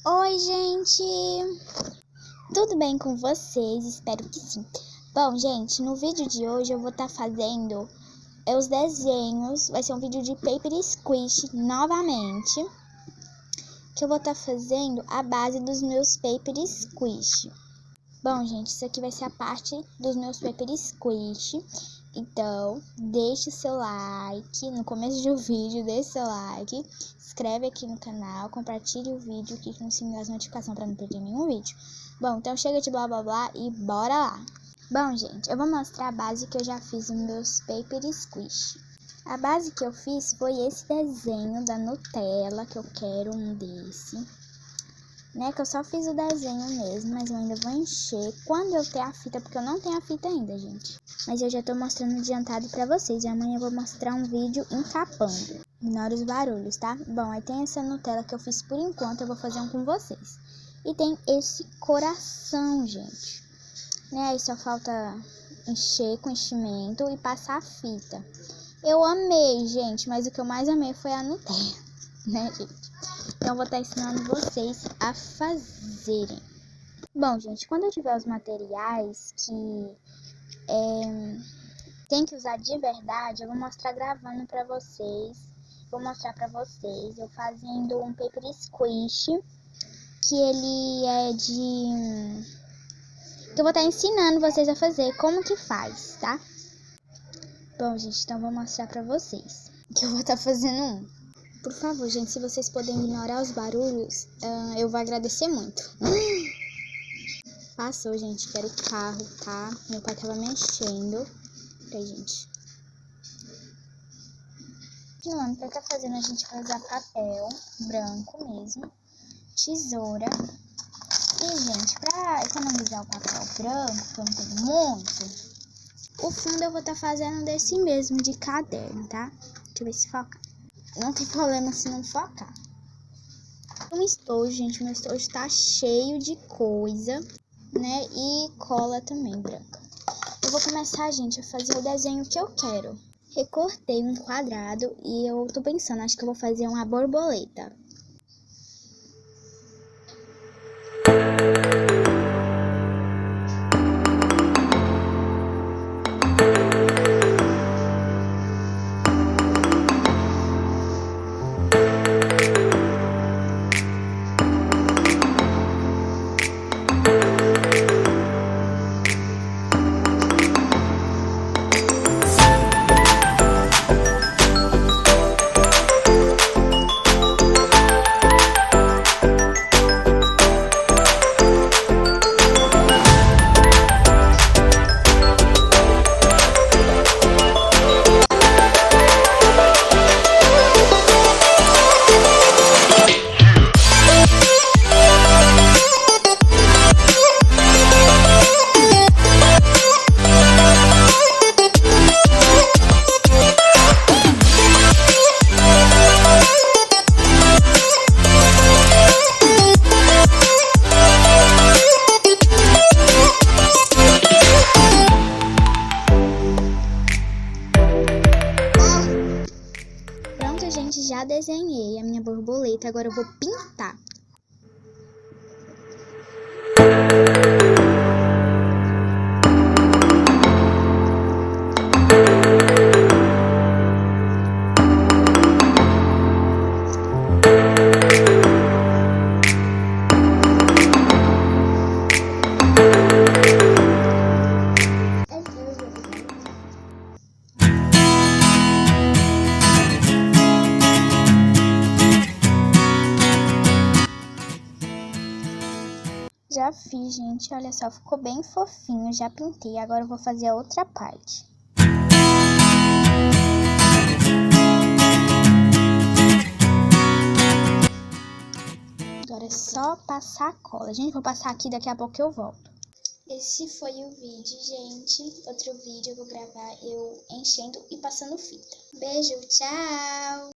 Oi, gente! Tudo bem com vocês? Espero que sim. Bom, gente, no vídeo de hoje eu vou estar fazendo os desenhos. Vai ser um vídeo de Paper Squish novamente. Que eu vou estar fazendo a base dos meus Paper Squish. Bom, gente, isso aqui vai ser a parte dos meus Paper Squish. Então, deixe o seu like no começo do vídeo, deixe seu like, inscreve aqui no canal, compartilhe o vídeo, clique no sininho das notificações para não perder nenhum vídeo. Bom, então chega de blá blá blá e bora lá! Bom, gente, eu vou mostrar a base que eu já fiz nos meus Paper Squish. A base que eu fiz foi esse desenho da Nutella, que eu quero um desse. Que eu só fiz o desenho mesmo, mas eu ainda vou encher quando eu ter a fita, porque eu não tenho a fita ainda, gente. Mas eu já tô mostrando adiantado pra vocês, e amanhã eu vou mostrar um vídeo encapando. Ignora os barulhos, tá? Bom, aí tem essa Nutella que eu fiz por enquanto, eu vou fazer um com vocês. E tem esse coração, gente. Aí só falta encher com enchimento e passar a fita. Eu amei, gente, mas o que eu mais amei foi a Nutella, gente? Então, eu vou estar ensinando vocês a fazerem. Bom, gente, quando eu tiver os materiais que tem que usar de verdade, eu vou mostrar gravando pra vocês. Vou mostrar pra vocês eu fazendo um Paper Squish, que ele é de... que eu vou estar ensinando vocês a fazer, como que faz, tá? Bom, gente, então eu vou mostrar pra vocês que eu vou estar fazendo um. Por favor, gente, se vocês puderem ignorar os barulhos, eu vou agradecer muito. Passou, gente, que era o carro, tá? Meu pai tava mexendo. Peraí, gente. Continuando, pra tá fazendo, a gente vai usar papel branco mesmo, tesoura. E, gente, pra economizar o papel branco, que eu não tenho muito, o fundo eu vou estar fazendo desse mesmo, de caderno, tá? Deixa eu ver se foca. Não tem problema se não focar. Um estojo, gente, meu estojo tá cheio de coisa, e cola também branca. Eu vou começar, gente, a fazer o desenho que eu quero. Recortei um quadrado e eu tô pensando, acho que eu vou fazer uma borboleta. Gente, já desenhei a minha borboleta, agora eu vou pintar. Já fiz, gente, olha só, ficou bem fofinho, já pintei, agora eu vou fazer a outra parte. Agora é só passar a cola. Gente, vou passar aqui, daqui a pouco eu volto. Esse foi o vídeo, gente. Outro vídeo eu vou gravar eu enchendo e passando fita. Beijo, tchau!